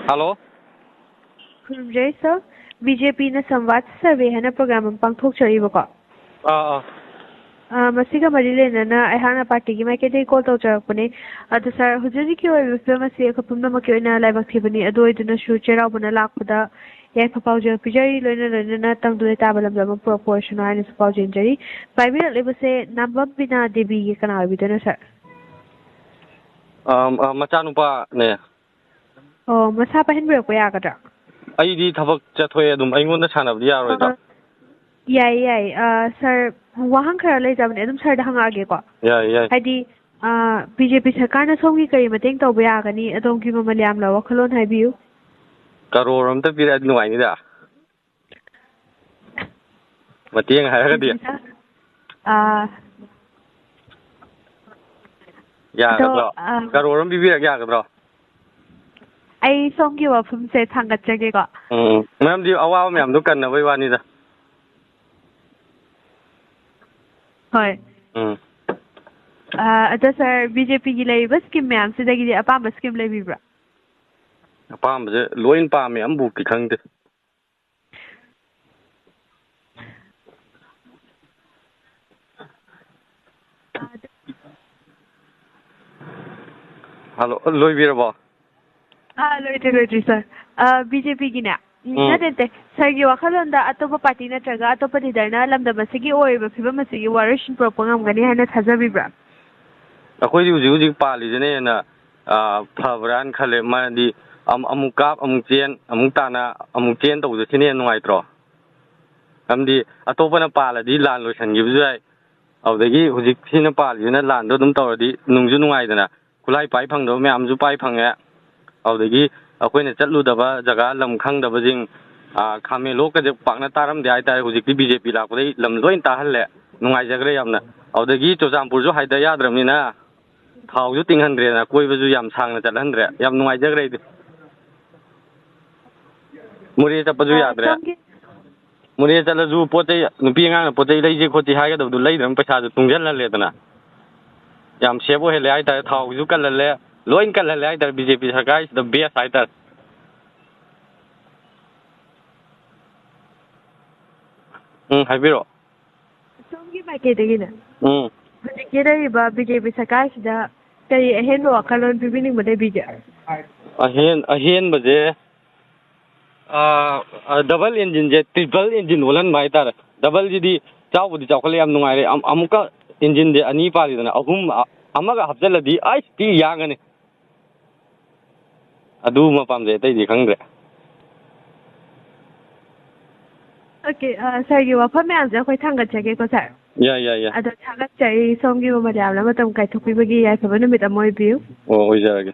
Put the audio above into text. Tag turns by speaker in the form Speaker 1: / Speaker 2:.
Speaker 1: hello
Speaker 2: ꯈꯨꯔꯨꯝꯖꯔꯤ sir ꯕꯤꯖꯦꯄꯤꯅ ꯁꯝꯋꯥꯗ survey ꯍꯥꯏꯅ programme ꯑꯃ ꯄꯥꯡꯊꯣꯛꯆꯔꯤꯕꯀꯣ ꯃꯁꯤꯒ ꯃꯔꯤ ꯂꯩꯅꯅ ꯑꯩꯍꯥꯛꯅ ꯄꯥꯔꯇꯤꯒꯤ ꯃꯥꯏꯀꯩꯗꯒꯤ ꯀꯣꯜ ꯇꯧꯖꯔꯛꯄꯅꯦ ꯑꯗꯣ ꯁꯔ ꯍꯧꯖꯤꯛ ꯍꯧꯖꯤꯛꯀꯤ ꯑꯣꯏꯔꯤꯕ ꯐꯤꯕꯝ ꯑꯁꯤ ꯑꯩꯈꯣꯏ ꯄꯨꯝꯅꯃꯛꯀꯤ ꯑꯣꯏꯅ ꯂꯥꯏꯕꯛ ꯊꯤꯕꯅꯤ ꯑꯗꯨ ꯑꯣꯏꯗꯨꯅꯁꯨ ꯆꯩꯔꯥꯎꯕꯅ ꯂꯥꯛꯄꯗ ꯌꯥꯏꯐ ꯄꯥꯎꯖꯦꯜ ꯄꯤꯖꯔꯤ ꯂꯣꯏꯅꯅ ꯇꯪꯗꯨ ꯂꯩꯇꯥꯕ ꯂꯝꯗꯝ ꯑꯃ ꯄꯨꯔꯛꯄ ꯑꯣꯏꯁꯅꯨ ꯍꯥꯏꯅꯁꯨ ꯄꯥꯎꯖꯦꯟꯖꯔꯤ ꯄꯥꯏꯕꯤꯔꯛꯂꯤꯕꯁꯦ ꯅꯥꯝꯕꯝ ꯕꯤꯅꯥ ꯗꯦꯕꯤꯒꯤ ꯀꯅꯥ ꯑꯣꯏꯕꯤꯗꯣꯏꯅꯣ ꯁꯔ
Speaker 1: ꯃꯆꯥꯅꯨꯄꯥꯅꯦ
Speaker 2: ꯑꯣ ꯃꯁꯥ ꯄꯥꯏꯍꯟꯕꯤꯔꯛꯄ ꯌꯥꯒꯗ꯭ꯔꯥ
Speaker 1: ꯑꯩꯗꯤ ꯊꯕꯛ ꯆꯠꯊꯣꯛꯑꯦ ꯑꯗꯨꯝ ꯑꯩꯉꯣꯟꯗ ꯁꯥꯟꯅꯕꯗꯤ ꯌꯥꯔꯣꯏꯗ꯭ꯔꯣ
Speaker 2: ꯌꯥꯏ ꯁꯔ ꯋꯥꯍꯪ ꯈꯔ ꯂꯩꯖꯕꯅꯦ ꯑꯗꯨꯝ ꯁꯔꯗ ꯍꯪꯉꯛꯑꯒꯦꯀꯣ
Speaker 1: ꯌꯥꯏ
Speaker 2: ꯍꯥꯏꯗꯤ ꯕꯤ ꯖꯦ ꯄꯤ ꯁꯔꯀꯥꯔꯅ ꯁꯣꯝꯒꯤ ꯀꯔꯤ ꯃꯇꯦꯡ ꯇꯧꯕ ꯌꯥꯒꯅꯤ ꯑꯗꯣꯝꯒꯤ ꯃꯃꯜ ꯌꯥꯝꯂꯕ ꯋꯥꯈꯜꯂꯣꯟ ꯍꯥꯏꯕꯤꯌꯨ
Speaker 1: ꯀꯔꯣꯔ ꯑꯝꯇ ꯄꯤꯔꯛꯑꯗꯤ ꯅꯨꯡꯉꯥꯏꯅꯤꯗ ꯃꯇꯦꯡ ꯍꯥꯏꯔꯒꯗꯤ ꯌꯥꯒꯗ꯭ꯔꯣ ꯀꯔꯣꯔ ꯑꯃ ꯄꯤꯕꯤꯔꯛ ꯌꯥꯒꯗ꯭ꯔꯣ
Speaker 2: ꯑꯩ ꯁꯣꯝꯒꯤ ꯋꯥꯐꯝꯁꯦ ꯊꯥꯡꯒꯠꯆꯒꯦꯀꯣ
Speaker 1: ꯃꯔꯝꯗꯤ ꯑꯋꯥꯕ ꯃꯌꯥꯝꯗꯣ ꯀꯟꯅꯕꯩ ꯋꯥꯅꯤꯗ
Speaker 2: ꯍꯣꯏ ꯑꯗꯣ ꯁꯔ ꯕꯤ ꯖꯦ ꯄꯤꯒꯤ ꯂꯩꯔꯤꯕ ꯁ꯭ꯀꯤꯝ ꯃꯌꯥꯝꯁꯤꯗꯒꯤꯗꯤ ꯑꯄꯥꯝꯕ ꯁ꯭ꯀꯤꯝ ꯂꯩꯕꯤꯕ꯭ꯔꯥ
Speaker 1: ꯑꯄꯥꯝꯕꯁꯦ ꯂꯣꯏ ꯄꯥꯝꯃꯦ ꯑꯃꯕꯨꯛꯇꯤ ꯈꯪꯗꯦ ꯍꯜꯂꯣ ꯂꯣꯏꯕꯤꯔꯕꯣ
Speaker 2: ꯂꯣꯏꯗ꯭ꯔꯤ ꯁꯔ ꯕꯤ ꯖꯦ ꯄꯤꯒꯤꯅꯦ ꯅꯠꯇꯦ ꯁꯔꯒꯤ ꯋꯥꯈꯜꯂꯣꯟꯗ ꯑꯇꯣꯞꯄ ꯄꯥꯔꯇꯤ ꯅꯠꯇ꯭ꯔꯒ ꯑꯇꯣꯞꯄ ꯂꯤꯗꯔꯅ ꯂꯝꯗꯝ ꯑꯁꯤꯒꯤ ꯑꯣꯏꯔꯤꯕ ꯐꯤꯕꯝ ꯑꯁꯤꯒꯤ ꯋꯥꯔꯣꯏꯁꯤꯟ ꯄꯨꯔꯛꯄ ꯉꯝꯒꯅꯤ ꯍꯥꯏꯅ ꯊꯥꯖꯕꯤꯕ꯭ꯔꯥ
Speaker 1: ꯑꯩꯈꯣꯏꯗꯤ ꯍꯧꯖꯤꯛ ꯄꯥꯜꯂꯤꯁꯤꯅ ꯍꯦꯟꯅ ꯐꯕ꯭ꯔꯥꯅ ꯈꯜꯂꯦ ꯃꯔꯝꯗꯤ ꯑꯃꯨꯛ ꯀꯥꯞ ꯑꯃꯨꯛ ꯆꯦꯟ ꯑꯃꯨꯛ ꯇꯥꯅ ꯑꯃꯨꯛ ꯆꯦꯟ ꯇꯧꯕꯗ ꯁꯤꯅ ꯍꯦꯟꯅ ꯅꯨꯡꯉꯥꯏꯇ꯭ꯔꯣ ꯃꯔꯝꯗꯤ ꯑꯇꯣꯞꯄꯅ ꯄꯥꯜꯂꯗꯤ ꯂꯥꯟ ꯂꯣꯏꯁꯤꯟꯈꯤꯕꯁꯨ ꯌꯥꯏ ꯑꯗꯨꯗꯒꯤ ꯍꯧꯖꯤꯛ ꯁꯤꯅ ꯄꯥꯜꯂꯤꯁꯤꯅ ꯂꯥꯟꯗꯣ ꯑꯗꯨꯝ ꯇꯧꯔꯗꯤ ꯅꯨꯡꯁꯨ ꯅꯨꯡꯉꯥꯏꯗꯅ ꯈꯨꯠꯂꯥꯏ ꯄꯥꯏ ꯐꯪꯗꯕ ꯃꯌꯥꯝꯁꯨ ꯄꯥꯏ ꯐꯪꯉꯦ ꯑꯗꯨꯗꯒꯤ ꯑꯩꯈꯣꯏꯅ ꯆꯠꯂꯨꯗꯕ ꯖꯒꯥ ꯂꯝ ꯈꯪꯗꯕꯁꯤꯡ ꯈꯥꯃꯦꯟꯂꯣꯛꯀꯁꯦ ꯄꯥꯛꯅ ꯇꯥꯔꯝꯗꯦ ꯍꯥꯏꯇꯥꯔꯦ ꯍꯧꯖꯤꯛꯇꯤ ꯕꯤ ꯖꯦ ꯄꯤ ꯂꯥꯛꯄꯗꯒꯤ ꯂꯝ ꯂꯣꯏ ꯇꯥꯍꯜꯂꯦ ꯅꯨꯡꯉꯥꯏꯖꯈ꯭ꯔꯦ ꯌꯥꯝꯅ ꯑꯗꯨꯗꯒꯤ ꯆꯨꯔꯆꯥꯟꯄꯨꯔꯁꯨ ꯍꯥꯏꯗ ꯌꯥꯗ꯭ꯔꯕꯅꯤꯅ ꯊꯥꯎꯁꯨ ꯇꯤꯡꯍꯟꯗ꯭ꯔꯦꯅ ꯀꯣꯏꯕꯁꯨ ꯌꯥꯝ ꯁꯥꯡꯅ ꯆꯠꯍꯟꯗ꯭ꯔꯦ ꯌꯥꯝ ꯅꯨꯡꯉꯥꯏꯖꯈ꯭ꯔꯦ ꯑꯩꯗꯤ ꯃꯣꯔꯦ ꯆꯠꯄꯁꯨ ꯌꯥꯗ꯭ꯔꯦ ꯃꯣꯔꯦ ꯆꯠꯂꯁꯨ ꯄꯣꯠ ꯆꯩ ꯅꯨꯄꯤ ꯑꯉꯥꯡꯅ ꯄꯣꯠ ꯆꯩ ꯂꯩꯁꯦ ꯈꯣꯠꯁꯤ ꯍꯥꯏꯒꯗꯕꯗꯨ ꯂꯩꯗ꯭ꯔꯕꯅꯤꯅ ꯄꯩꯁꯥꯁꯨ ꯇꯨꯡꯁꯤꯜꯍꯜꯂꯦꯗꯅ ꯌꯥꯝ ꯁꯦꯞ ꯑꯣꯏꯍꯜꯂꯦ ꯍꯥꯏꯇꯥꯔꯦ ꯊꯥꯎꯒꯤꯁꯨ ꯀꯜꯍꯜꯂꯦ ꯂꯣꯏ ꯀꯜꯍꯜꯂꯦ ꯍꯥꯏꯇꯥꯔꯦ ꯕꯤ ꯖꯦ ꯄꯤ ꯁꯔꯀꯥꯔꯁꯤꯗ ꯕꯦꯁ ꯍꯥꯏꯇꯥꯔꯦ ꯍꯥꯏꯕꯤꯔꯛꯑꯣ
Speaker 2: ꯁꯣꯝꯒꯤ ꯃꯥꯏꯀꯩꯗꯒꯤꯅꯦ ꯍꯧꯖꯤꯛꯀꯤ ꯂꯩꯔꯤꯕ ꯕꯤ ꯖꯦ ꯄꯤ ꯁꯔꯀꯥꯔꯁꯤꯗ ꯀꯔꯤ ꯑꯍꯦꯟꯕ ꯋꯥꯈꯜꯂꯣꯟ ꯄꯤꯕꯤꯅꯤꯡꯕ ꯂꯩꯕꯤꯒꯦ
Speaker 1: ꯑꯍꯦꯟꯕꯁꯦ ꯗꯕꯜ ꯏꯟꯖꯤꯟꯁꯦ ꯇ꯭ꯔꯤꯄꯜ ꯏꯟꯖꯤꯟ ꯑꯣꯜꯍꯟꯕ ꯍꯥꯏꯇꯥꯔꯦ ꯗꯕꯜꯁꯤꯗꯤ ꯆꯥꯎꯕꯨꯗꯤ ꯆꯥꯎꯈꯠꯂꯦ ꯌꯥꯝ ꯅꯨꯡꯉꯥꯏꯔꯦ ꯑꯃꯨꯛꯀ ꯏꯟꯖꯤꯟꯁꯦ ꯑꯅꯤ ꯄꯥꯜꯂꯤꯗꯅ ꯑꯍꯨꯝ ꯑꯃꯒ ꯍꯥꯞꯆꯤꯜꯂꯗꯤ ꯑꯩꯁ ꯊꯤ ꯌꯥꯡꯉꯅꯤ ꯑꯗꯨꯃ ꯄꯥꯝꯖꯩ ꯑꯇꯩꯗꯤ ꯈꯪꯗ꯭ꯔꯦ
Speaker 2: ꯑꯣꯀꯦ ꯁꯔꯒꯤ ꯋꯥꯐꯝ ꯃꯌꯥꯝꯁꯦ ꯑꯩꯈꯣꯏ ꯊꯥꯡꯒꯠꯆꯒꯦꯀꯣ ꯁꯔ
Speaker 1: ꯌꯥꯏ
Speaker 2: ꯑꯗꯣ ꯊꯥꯒꯠꯆꯔꯤ ꯁꯣꯝꯒꯤ ꯃꯃꯜ ꯌꯥꯝꯅ ꯃꯇꯝ ꯀꯥꯏꯊꯣꯛꯄꯤꯕꯒꯤ ꯌꯥꯏꯐꯕ ꯅꯨꯃꯤꯠ ꯑꯃ ꯑꯣꯏꯕꯤꯌꯨ
Speaker 1: ꯑꯣ ꯑꯣꯏꯖꯔꯒꯦ